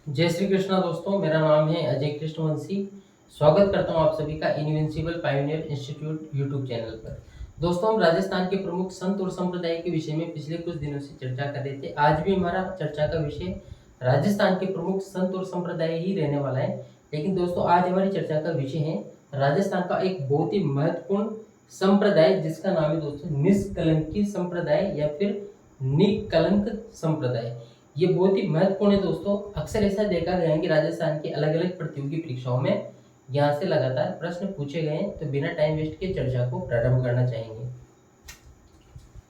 जय श्री कृष्णा दोस्तों, मेरा नाम है अजय कृष्णवंशी। स्वागत करता हूं आप सभी का invincible pioneer institute YouTube channel पर। दोस्तों, हम राजस्थान के प्रमुख संत और संप्रदाय के विषय में पिछले कुछ दिनों से चर्चा कर रहे थे। आज भी हमारा चर्चा का विषय राजस्थान के प्रमुख संत और संप्रदाय ही रहने वाला है। लेकिन दोस्तों, आज हमारी चर्चा का विषय है राजस्थान का एक बहुत ही महत्वपूर्ण संप्रदाय, जिसका नाम है दोस्तों निष्कलंकी संप्रदाय या फिर निकलंक संप्रदाय। ये बहुत ही महत्वपूर्ण है दोस्तों। अक्सर ऐसा देखा गया है कि राजस्थान की अलग अलग प्रतियोगी परीक्षाओं में यहाँ से लगातार प्रश्न पूछे गए हैं, तो बिना टाइम वेस्ट के चर्चा को प्रारंभ करना चाहेंगे।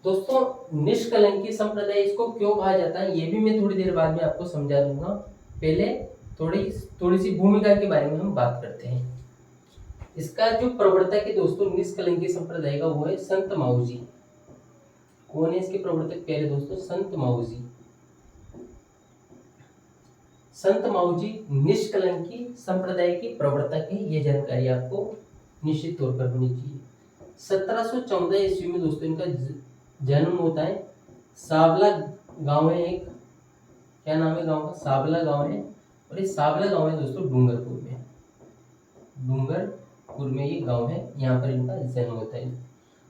दोस्तों, निष्कलंकी संप्रदाय इसको क्यों कहा जाता है, ये भी मैं थोड़ी देर बाद में आपको समझा दूंगा। पहले थोड़ी सी भूमिका के बारे में हम बात करते हैं। इसका जो प्रवर्तक है दोस्तों निष्कलंकी संप्रदाय का, वो है संत माऊजी। कौन है इसके प्रवर्तक? पहले दोस्तों संत माऊजी। संत माऊजी निष्कलंकी संप्रदाय के प्रवर्तक है, ये जानकारी आपको निश्चित तौर पर होनी चाहिए। 1714 ईस्वी में दोस्तों इनका जन्म होता है। सावला गांव है एक, क्या नाम है गांव का? सावला गांव है। और ये सावला गांव है दोस्तों डूंगरपुर में। डूंगरपुर में ये गांव है, यहाँ पर इनका जन्म होता है।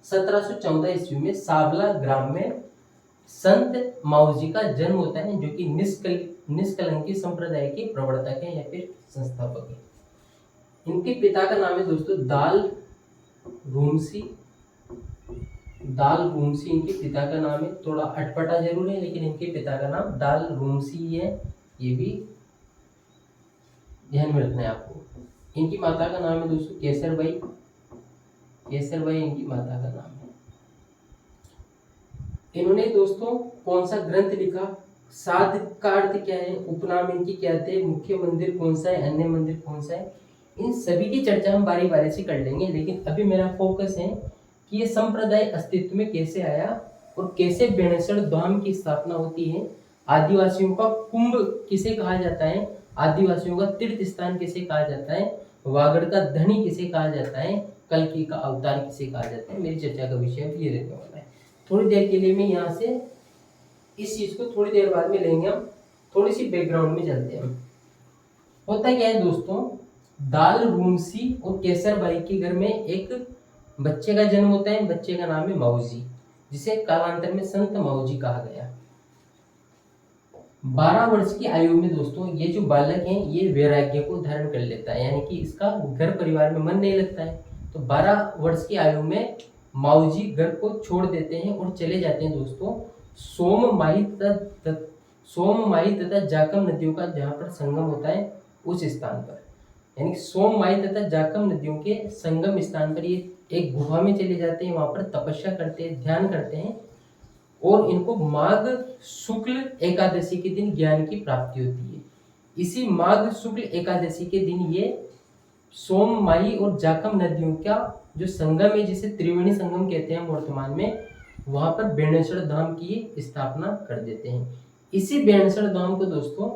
1714 ईस्वी में सावला ग्राम में संत माऊजी का जन्म होता है, जो कि निष्कलंकी संप्रदाय के प्रवर्तक हैं या फिर संस्थापक हैं। इनके पिता का नाम है दोस्तों दाल रूमसी। दाल रूमसी इनके पिता का नाम है। थोड़ा अटपटा जरूर है, लेकिन इनके पिता का नाम दाल रूमसी है, ये भी ध्यान में रखना है आपको। इनकी माता का नाम है दोस्तों केसरबाई। केसरबाई इनकी माता का नाम है। इन्होंने दोस्तों कौन सा ग्रंथ लिखा, साध का अर्थ क्या है, उपनाम इनकी क्या थे, मुख्य मंदिर कौन सा है, अन्य मंदिर कौन सा है, इन सभी की चर्चा हम बारी बारी से कर लेंगे। लेकिन अभी मेरा फोकस है कि ये संप्रदाय अस्तित्व में कैसे आया और कैसे बेणेश्वर धाम की स्थापना होती है। आदिवासियों का कुंभ किसे कहा जाता है, आदिवासियों का तीर्थ स्थान किसे कहा जाता है, वागड़ का धनी किसे कहा जाता है, कल्कि का अवतार किसे कहा जाता है। मेरी चर्चा का विषय ये रहने वाला है। थोड़ी देर के लिए मैं यहाँ से इस चीज को थोड़ी देर बाद में लेंगे। हम थोड़ी सी बैकग्राउंड में चलते हैं। होता क्या है दोस्तों, दाल रूमसी और केसरबाई के घर में एक बच्चे का जन्म होता है। बच्चे का नाम है माऊजी, जिसे कालांतर में संत माऊजी कहा गया। 12 वर्ष की आयु में दोस्तों ये जो बालक है ये वैराग्य को धारण कर लेता है, यानी कि इसका घर परिवार में मन नहीं लगता है। तो 12 वर्ष की आयु में माऊजी घर को छोड़ देते हैं और चले जाते हैं दोस्तों सोममाई तथा जाकम नदियों का जहाँ पर संगम होता है उस स्थान पर, यानी सोममाई तथा जाकम नदियों के संगम स्थान पर ये एक गुफा में चले जाते हैं। वहां पर तपस्या करते हैं, ध्यान करते हैं, और इनको माघ शुक्ल एकादशी के दिन ज्ञान की प्राप्ति होती है। इसी माघ शुक्ल एकादशी के दिन ये सोममाई और जाकम नदियों का जो संगम है, जिसे त्रिवेणी संगम कहते हैं वर्तमान में, वहां पर बेणेश्वर धाम की स्थापना कर देते हैं। इसी बेणेश्वर धाम को दोस्तों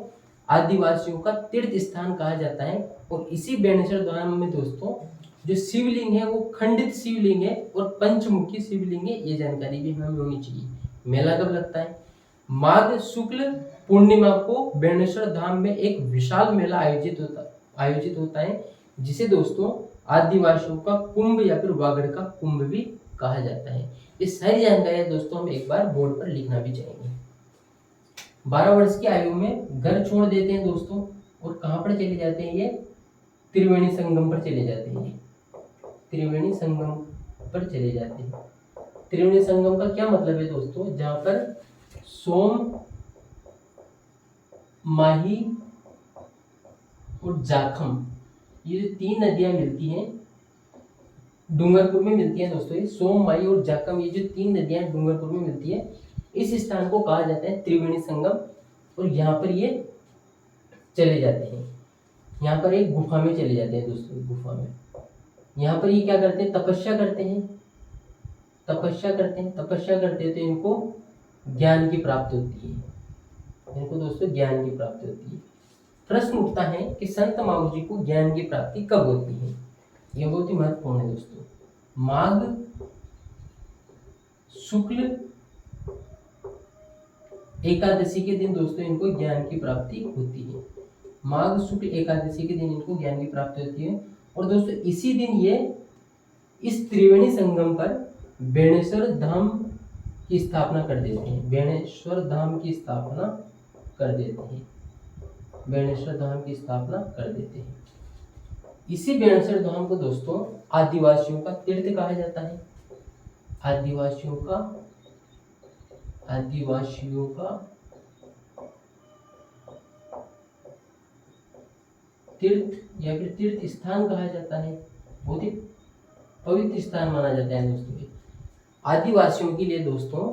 आदिवासियों का तीर्थ स्थान कहा जाता है। और इसी बेणेश्वर धाम में दोस्तों जो शिवलिंग है वो खंडित शिवलिंग है और पंचमुखी शिवलिंग है, ये जानकारी भी हमें होनी चाहिए। मेला कब लगता है? माघ शुक्ल पूर्णिमा को बेणेश्वर धाम में एक विशाल मेला आयोजित होता है, जिसे दोस्तों आदिवासियों का कुंभ या फिर वागड़ का कुंभ भी कहा जाता है। ये सारी जानकारी दोस्तों हम एक बार बोर्ड पर लिखना भी चाहेंगे। 12 वर्ष की आयु में घर छोड़ देते हैं दोस्तों, और कहां पर चले जाते हैं ये? त्रिवेणी संगम पर चले जाते हैं। त्रिवेणी संगम पर चले जाते हैं। त्रिवेणी संगम का क्या मतलब है दोस्तों? जहां पर सोम माही और जाखम, ये जो 3 नदियां मिलती हैं डूंगरपुर में मिलती हैं दोस्तों। ये सोम माही और जाखम, ये जो 3 नदियां डूंगरपुर में मिलती है, इस स्थान को कहा जाता है त्रिवेणी संगम। और यहाँ पर ये चले जाते हैं, यहाँ पर एक गुफा में चले जाते हैं दोस्तों। गुफा में यहाँ पर ये क्या करते हैं? तपस्या करते हैं। तपस्या करते हैं तो इनको ज्ञान की प्राप्ति होती है। इनको दोस्तों ज्ञान की प्राप्ति होती है। प्रश्न उठता है कि संत माऊजी को ज्ञान की प्राप्ति कब होती है? यह बहुत ही महत्वपूर्ण है दोस्तों। माघ शुक्ल एकादशी के दिन दोस्तों इनको ज्ञान की प्राप्ति होती है। माघ शुक्ल एकादशी के दिन इनको ज्ञान की प्राप्ति होती है। और दोस्तों इसी दिन ये इस त्रिवेणी संगम पर बेणेश्वर धाम की स्थापना कर देते हैं। बेणेश्वर धाम की स्थापना कर देते हैं। बेणेश्वर धाम की स्थापना कर देते हैं। इसी बेणेश्वर धाम को दोस्तों आदिवासियों का तीर्थ कहा जाता है। आदिवासियों का तीर्थ या फिर तीर्थ स्थान कहा जाता है। बहुत ही पवित्र स्थान माना जाता है दोस्तों। आदिवासियों के लिए दोस्तों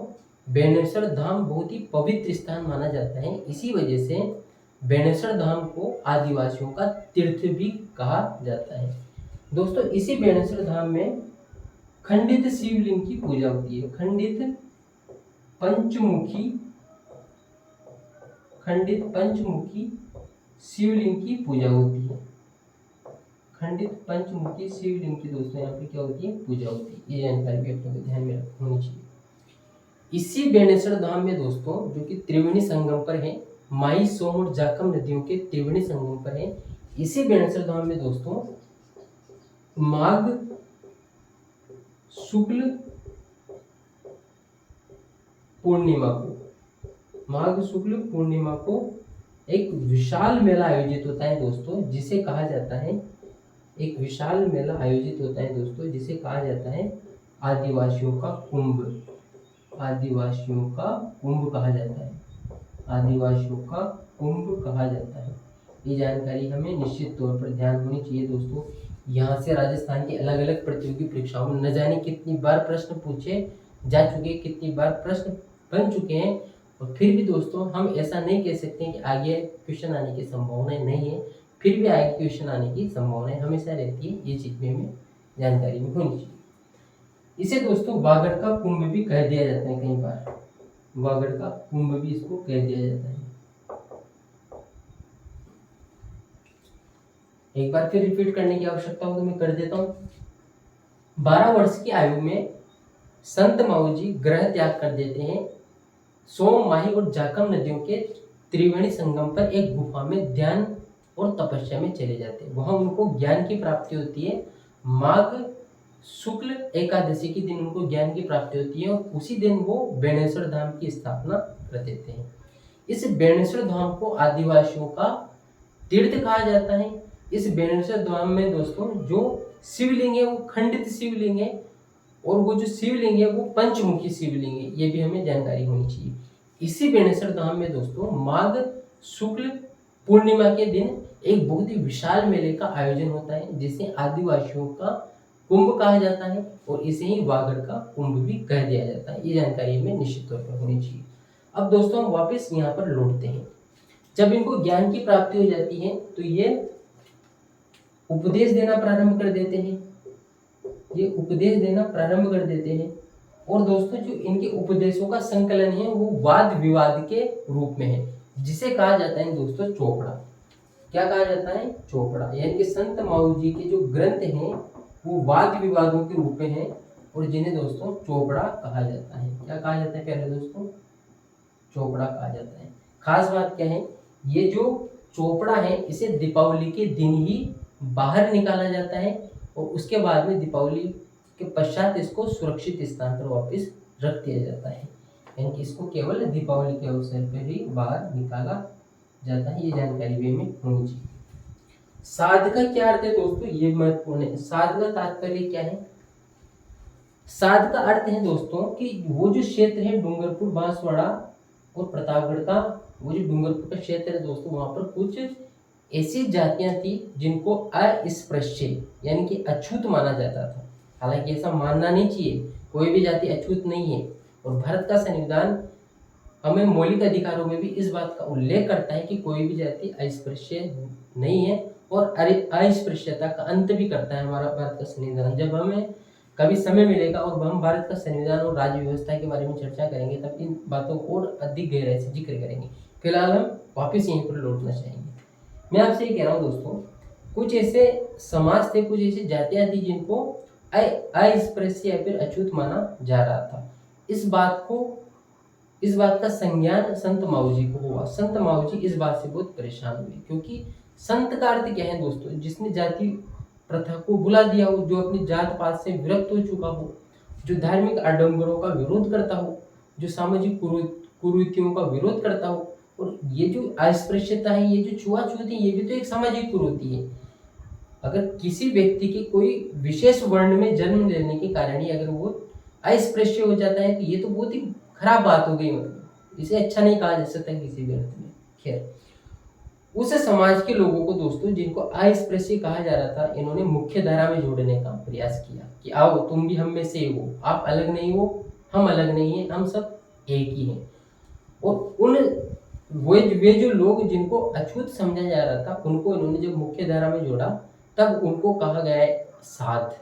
बेणेश्वर धाम बहुत ही पवित्र स्थान माना जाता है। इसी वजह से बेणेश्वर धाम को आदिवासियों का तीर्थ भी कहा जाता है। दोस्तों इसी बेणेश्वर धाम में खंडित शिवलिंग की पूजा होती है। खंडित पंचमुखी शिवलिंग की पूजा होती है। खंडित पंचमुखी शिवलिंग की दोस्तों यहाँ पे क्या होती है, पूजा होती है। ये जानकारी भी अपने को ध्यान में होनी चाहिए। इसी बेणेश्वर धाम में दोस्तों जो कि त्रिवेणी संगम पर है, माई, सोम और जाखम नदियों के त्रिवेणी संगम पर है। इसी बेणेश्वर धाम में दोस्तों माघ शुक्ल पूर्णिमा को एक विशाल मेला आयोजित होता है दोस्तों, जिसे कहा जाता है, एक विशाल मेला आयोजित होता है दोस्तों, जिसे कहा जाता है आदिवासियों का कुंभ। आदिवासियों का कुंभ कहा जाता है। आदिवासियों का कुंभ कहा जाता है। ये जानकारी हमें निश्चित तौर पर ध्यान होनी चाहिए दोस्तों। यहाँ से राजस्थान की अलग अलग प्रतियोगी परीक्षाओं में न जाने कितनी बार प्रश्न पूछे जा चुके, कितनी बार प्रश्न बन चुके हैं, और फिर भी दोस्तों हम ऐसा नहीं कह सकते कि आगे क्वेश्चन आने की संभावनाएं नहीं है। फिर भी आगे क्वेश्चन आने की संभावनाएं हमेशा रहती है। ये चीज भी हमें जानकारी में होनी चाहिए। इसे दोस्तों वागड़ का कुंभ भी कह दिया जाता है। कई बार वागड़ का कुंभ भी इसको कह दिया जाता है। एक बार फिर रिपीट करने की आवश्यकता हो तो मैं कर देता हूँ। 12 वर्ष की आयु में संत माऊजी ग्रह त्याग कर देते हैं। सोम, माही और जाखम नदियों के त्रिवेणी संगम पर एक गुफा में ध्यान और तपस्या में चले जाते हैं। वहां उनको ज्ञान की प्राप्ति होती है। माघ शुक्ल एकादशी के दिन उनको ज्ञान की प्राप्ति होती है, और उसी दिन वो बेणेश्वर धाम की स्थापना कर देते हैं। इस बेणेश्वर धाम को आदिवासियों का तीर्थ कहा जाता है। इस बेणेश्वर धाम में दोस्तों जो शिवलिंग है वो खंडित शिवलिंग है, और वो जो शिवलिंग है वो पंचमुखी शिवलिंग है। ये भी हमें जानकारी होनी चाहिए। इसी बेणेश्वर धाम में दोस्तों माघ शुक्ल पूर्णिमा के दिन एक बहुत ही विशाल मेले का आयोजन होता है, जिसे आदिवासियों का कुंभ कहा जाता है, और इसे ही वागड़ का कुंभ भी कह दिया जाता है। ये जानकारी हमें निश्चित तौर पर होनी चाहिए। अब दोस्तों हम वापस यहाँ पर लौटते हैं। जब इनको ज्ञान की प्राप्ति हो जाती है तो ये उपदेश देना प्रारंभ कर देते हैं। ये उपदेश देना प्रारंभ कर देते हैं, और दोस्तों जो इनके उपदेशों का संकलन है वो वाद विवाद के रूप में है, जिसे कहा जाता है दोस्तों चोपड़ा। क्या कहा जाता है? चोपड़ा। यानी कि संत माऊजी के जो ग्रंथ हैं वो वाद विवादों के रूप में है, और जिन्हें दोस्तों चोपड़ा कहा जाता है। क्या कहा जाता है प्यारे दोस्तों? चोपड़ा कहा जाता है। खास बात क्या है, ये जो चोपड़ा है इसे दीपावली के दिन ही बाहर निकाला जाता है, और उसके बाद में दीपावली के पश्चात इसको सुरक्षित स्थान पर वापस रख दिया जाता है। यानी कि इसको केवल दीपावली के अवसर पर ही बाहर निकाला जाता है। ये जानकारी भी हमें होनी चाहिए। साध का क्या अर्थ है दोस्तों? ये महत्वपूर्ण है। साध का तात्पर्य क्या है? साध का अर्थ है दोस्तों कि वो जो क्षेत्र है डूंगरपुर, बांसवाड़ा और प्रतापगढ़ का, वो जो डूंगरपुर का क्षेत्र है दोस्तों, वहां पर कुछ ऐसी जातियां थी जिनको अस्पृश्य यानी कि अछूत माना जाता था। हालांकि ऐसा मानना नहीं चाहिए, कोई भी जाति अछूत नहीं है, और भारत का संविधान हमें मौलिक अधिकारों में भी इस बात का उल्लेख करता है कि कोई भी जाति अस्पृश्य नहीं है, और अस्पृश्यता का अंत भी करता है हमारा भारत का संविधान। जब हमें कभी समय मिलेगा और हम भारत का संविधान और राज्य व्यवस्था के बारे में चर्चा करेंगे, तब इन बातों को और अधिक गहराई से जिक्र करेंगे। फिलहाल हम वापस यहीं पर लौटना चाहेंगे। मैं आपसे ये कह रहा हूँ दोस्तों, कुछ ऐसे समाज थे, कुछ ऐसी जातियां थी जिनको अस्पृश्य या फिर अछूत माना जा रहा था। इस बात का संज्ञान संत माऊजी को हुआ। संत माऊजी इस बात से बहुत परेशान हुए, क्योंकि संत का अर्थ क्या है दोस्तों? जिसने जाति प्रथा को भुला दिया हो, जो अपनी जात पात से विरक्त हो चुका हो, जो धार्मिक आडंबरों का विरोध करता हो, जो सामाजिक कुरीतियों का विरोध करता हो। और ये जो अस्पृश्यता है, ये जो छुआछूत है, ये भी तो एक सामाजिक कुरीति है। अगर किसी व्यक्ति के कोई विशेष वर्ण में जन्म लेने के कारण ही अगर वो अस्पृश्य हो जाता है, तो ये तो बहुत ही खराब बात हो गई। मतलब इसे अच्छा नहीं कहा जा सकता किसी भी अर्थ में। खैर, उस समाज के लोगों को दोस्तों जिनको अस्पृश्य कहा जा रहा था, इन्होंने मुख्य धारा में जोड़ने का प्रयास किया कि आओ तुम भी हम में से हो, आप अलग नहीं हो, हम अलग नहीं है, हम सब एक ही हैं। और उन वे जो लोग जिनको अछूत समझा जा रहा था, उनको इन्होंने जब मुख्य धारा में जोड़ा, तब उनको कहा गया है साध।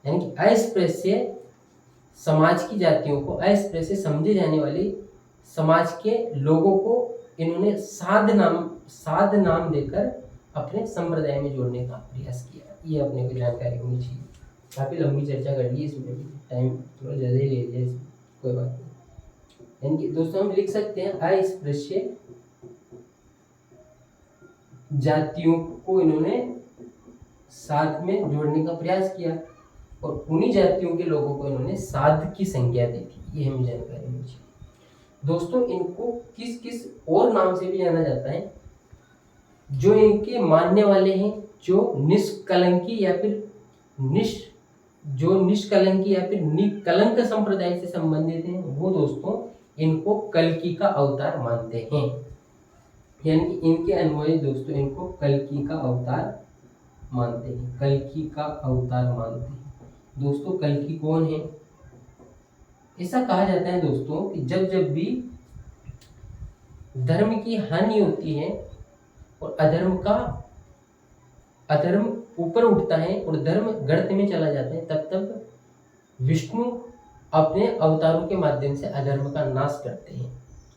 यानी कि अस्पृश्य समाज की जातियों को, अस्पृश्य समझे जाने वाले समाज के लोगों को इन्होंने साध नाम देकर अपने संप्रदाय में जोड़ने का प्रयास किया। ये अपने को जानकारी होनी चाहिए। काफी लंबी चर्चा कर ली, इसमें भी टाइम थोड़ा ज़्यादा ही ले लिया, कोई बात नहीं। यानी कि दोस्तों हम लिख सकते हैं अस्पृश्य जातियों को इन्होंने साथ में जोड़ने का प्रयास किया, और उन्हीं जातियों के लोगों को इन्होंने साध की संज्ञा दी थी। ये हमें जानकारी होनी चाहिए। दोस्तों इनको किस किस और नाम से भी जाना जाता है? जो इनके मानने वाले हैं, जो निष्कलंकी या फिर निकलंक संप्रदाय से संबंधित हैं, वो दोस्तों इनको कल्कि का अवतार मानते हैं। यानी कि इनके अनुयायी दोस्तों इनको कल्कि का अवतार मानते हैं, कल्कि का अवतार मानते हैं। दोस्तों कल्कि कौन है? ऐसा कहा जाता है दोस्तों कि जब जब भी धर्म की हानि होती है और अधर्म ऊपर उठता है और धर्म गर्त में चला जाता है, तब तब विष्णु अपने अवतारों के माध्यम से अधर्म का नाश करते हैं।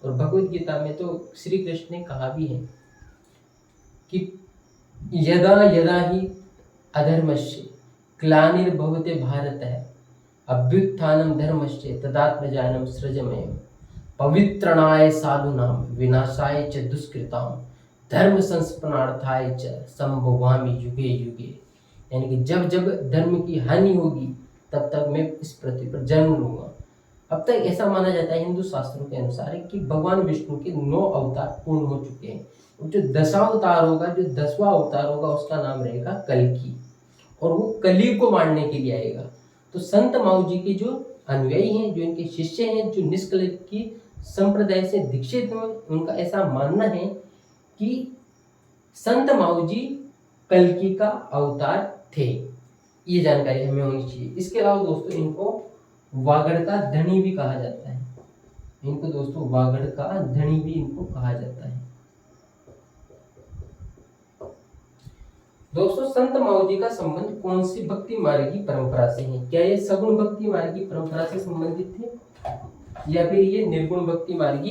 और भगवत गीता में तो श्री कृष्ण ने कहा भी है कि यदा यदा ही अधर्मस्य ग्लानिर्भवते भारतः अभ्युत्थानं धर्मस्य तदात्मजानं सृजमेयम् पवित्रणाय साधूनां विनाशाय च दुष्कृतां धर्म संस्मरणार्थाय च संभवामि युगे युगे। यानी कि जब जब धर्म की हानि होगी, तब तक मैं इस पृथ्वी पर जन्म लूंगा। अब तक ऐसा माना जाता है हिंदू शास्त्रों के अनुसार कि भगवान विष्णु के 9 अवतार पूर्ण हो चुके हैं। जो 10वां अवतार होगा, जो 10वां अवतार होगा, उसका नाम रहेगा कल्कि, और वो कलयुग को मारने के लिए आएगा। तो संत माऊ जी के जो अनुयायी हैं, जो इनके शिष्य हैं, जो निष्कलंकी संप्रदाय से दीक्षित हुए, उनका ऐसा मानना है कि संत माऊ जी कल्कि का अवतार थे। ये जानकारी हमें होनी चाहिए। इसके अलावा दोस्तों इनको वागड़ का धनी भी कहा जाता है। इनको दोस्तों वागड़ का धनी भी इनको कहा जाता है। दोस्तों संत माऊ जी का संबंध कौन सी भक्ति मार्गी परंपरा से है? क्या ये सगुण भक्ति मार्गी परंपरा से संबंधित थे, या फिर ये निर्गुण भक्ति मार्गी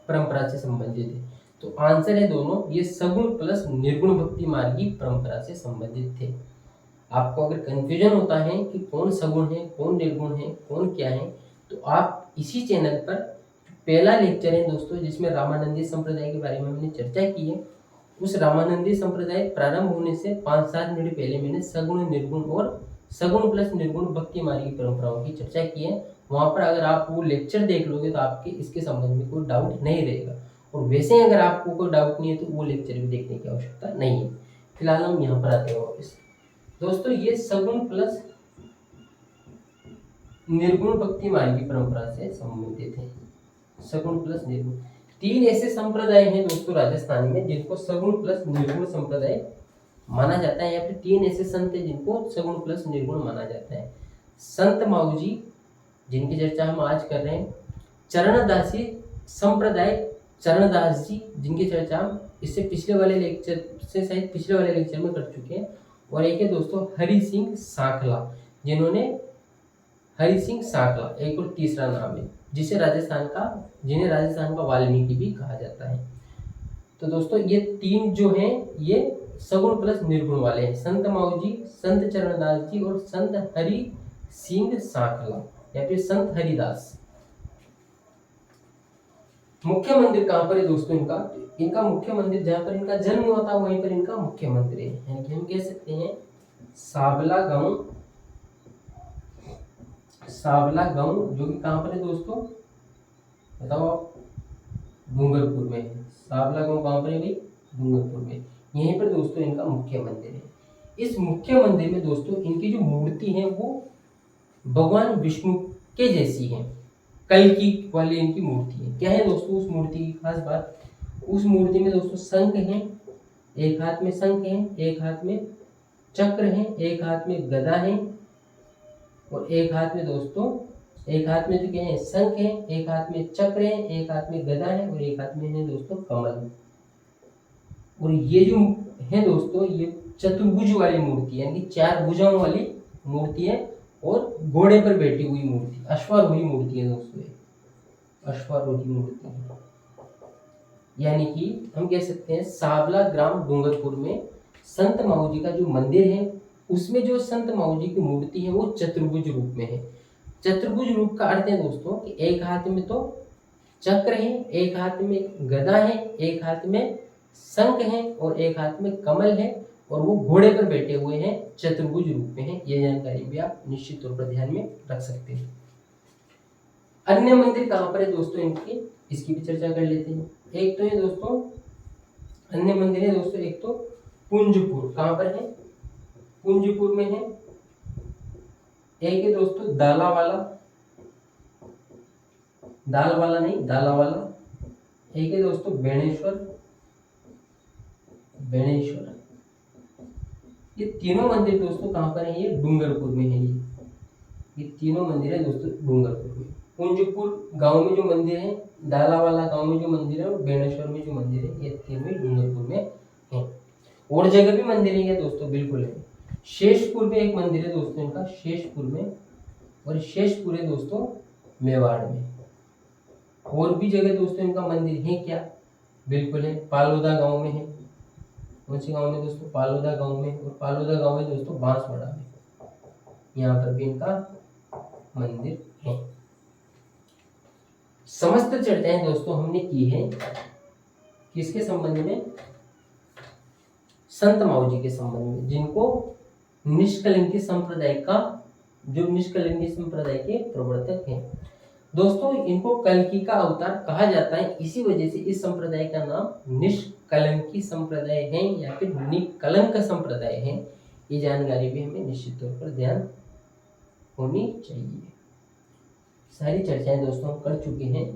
परंपरा से संबंधित है? तो आंसर है दोनों, ये सगुण प्लस निर्गुण भक्ति मार्गी परंपरा से संबंधित थे। आपको अगर कंफ्यूजन होता है कि कौन सगुण है, कौन निर्गुण है, कौन क्या है, तो आप इसी चैनल पर पहला लेक्चर है दोस्तों, जिसमें रामानंदी संप्रदाय के बारे में हमने चर्चा की है। उस रामानंदी संप्रदाय प्रारंभ होने से 5-7 मिनट पहले मैंने सगुण निर्गुण और सगुण प्लस निर्गुण भक्ति मार्गी परंपराओं की चर्चा की है। वहां पर अगर आप वो लेक्चर देख लोगे तो आपके इसके संबंध में कोई डाउट नहीं रहेगा। और वैसे अगर आपको कोई डाउट नहीं है तो वो लेक्चर भी देखने की आवश्यकता नहीं है। फिलहाल हम यहाँ पर आते हैं वापस। दोस्तों ये सगुण प्लस निर्गुण भक्ति मार्गी परंपरा से संबंधित है। सगुण प्लस निर्गुण 3 ऐसे संप्रदाय हैं दोस्तों राजस्थान में, जिनको सगुण प्लस निर्गुण संप्रदाय माना जाता है, या फिर 3 ऐसे संत हैं जिनको सगुण प्लस निर्गुण माना जाता है। संत माऊ जी, जिनकी चर्चा हम आज कर रहे हैं, चरणदासी संप्रदाय चरणदास जी, जिनकी चर्चा हम इससे पिछले वाले लेक्चर में कर चुके हैं। और एक है दोस्तों हरि सिंह सांखला, एक और तीसरा नाम है जिन्हें राजस्थान का वाल्मीकि भी कहा जाता है। तो दोस्तों ये 3 जो हैं ये सगुण प्लस निर्गुण वाले हैं, संत माऊ जी, संत चरणदास जी और संत हरि सिंह सांखला या फिर संत हरिदास। मुख्य मंदिर कहाँ पर है दोस्तों इनका? इनका मुख्य मंदिर जहाँ पर इनका जन्म हुआ था वहीं पर इनका मुख्य मंदिर है, यानी कि हम कह सकते हैं साबला गांव जो कि कहाँ पर है दोस्तों, बताओ आप? डूंगरपुर में है। साबला गांव कहाँ पर है भाई? डूंगरपुर में। यहीं पर दोस्तों इनका मुख्य मंदिर है। इस मुख्य मंदिर में दोस्तों इनकी जो मूर्ति है वो भगवान विष्णु के जैसी है, कल्कि वाली इनकी मूर्ति है। क्या है दोस्तों उस मूर्ति की खास बात? उस मूर्ति में दोस्तों शंख है, एक हाथ में शंख है, एक हाथ में चक्र है, एक हाथ में गदा है, और एक हाथ में दोस्तों, एक हाथ में तो क्या है, शंख है, एक हाथ में चक्र है, एक हाथ में गदा है, और एक हाथ में है दोस्तों कमल। और ये जो है दोस्तों ये चतुर्भुज वाली मूर्ति है, यानी 4 भुजाओं वाली मूर्ति है, और घोड़े पर बैठी हुई मूर्ति, अश्वारूढ़ी मूर्ति है दोस्तों, अश्वारूढ़ी मूर्ति है। यानी कि हम कह सकते हैं साबला ग्राम डूंगरपुर में संत माऊ जी का जो मंदिर है उसमें जो संत माऊ जी की मूर्ति है वो चतुर्भुज रूप में है। चतुर्भुज रूप का अर्थ है दोस्तों कि एक हाथ में तो चक्र है, एक हाथ में गदा है, एक हाथ में शंख है, और एक हाथ में कमल है, और वो घोड़े पर बैठे हुए हैं, चतुर्भुज रूप में है। ये जानकारी भी आप निश्चित तौर पर ध्यान में रख सकते हैं। अन्य मंदिर कहाँ पर है दोस्तों इनके, इसकी भी चर्चा कर लेते हैं। एक तो है दोस्तों अन्य मंदिर है दोस्तों, एक तो पुंजपुर, कहाँ पर है? पुंजपुर में है। एक है दोस्तों दालावाला, दालवाला नहीं दालावाला। एक है दोस्तों बेणेश्वर, ये तीनों मंदिर दोस्तों कहाँ पर है? ये डूंगरपुर में है। ये तीनों मंदिर है दोस्तों डूंगरपुर में। पुंजपुर गांव में जो मंदिर है, दालावाला गांव में जो मंदिर है, और बेणेश्वर में जो मंदिर है, ये तीनों डूंगरपुर में है। और जगह भी मंदिर है ये दोस्तों, बिल्कुल है। शेषपुर में एक मंदिर है दोस्तों इनका, शेषपुर में, और शेषपुर है दोस्तों मेवाड़ में। और भी जगह दोस्तों इनका मंदिर है क्या? बिल्कुल है, पालोदा गांव में है। कौन से गांव में दोस्तों? पालोदा गांव में। और पालोदा गांव है दोस्तों बांसवाड़ा में, यहाँ पर भी इनका मंदिर है। समस्त चर्चाएं दोस्तों हमने की है किसके संबंध में? संत माऊ जी के संबंध में, जिनको निष्कलंकी संप्रदाय का, जो निष्कलंकी संप्रदाय के प्रवर्तक हैं दोस्तों। इनको कल्कि का अवतार कहा जाता है, इसी वजह से इस संप्रदाय का नाम निष्कलंकी संप्रदाय है या फिर निकलंक संप्रदाय है। ये जानकारी भी हमें निश्चित तौर पर ध्यान होनी चाहिए। सारी चर्चाएं दोस्तों हम कर चुके हैं।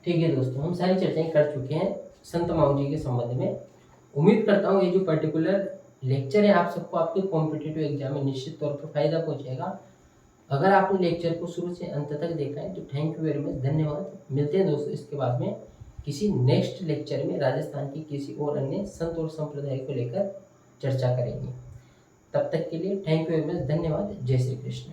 ठीक है दोस्तों, हम सारी चर्चाएं कर चुके हैं संत माऊ जी के संबंध में। उम्मीद करता हूँ ये जो पर्टिकुलर लेक्चर है आप सबको आपके कॉम्पिटिटिव एग्जाम में निश्चित तौर पर फायदा पहुंचेगा। अगर आपने लेक्चर को शुरू से अंत तक देखा है तो थैंक यू वेरी मच, धन्यवाद। मिलते हैं दोस्तों इसके बाद में किसी नेक्स्ट लेक्चर में राजस्थान की किसी और अन्य संत और संप्रदाय को लेकर चर्चा करेंगे। तब तक के लिए थैंक यू वेरी मच, धन्यवाद। जय श्री कृष्ण।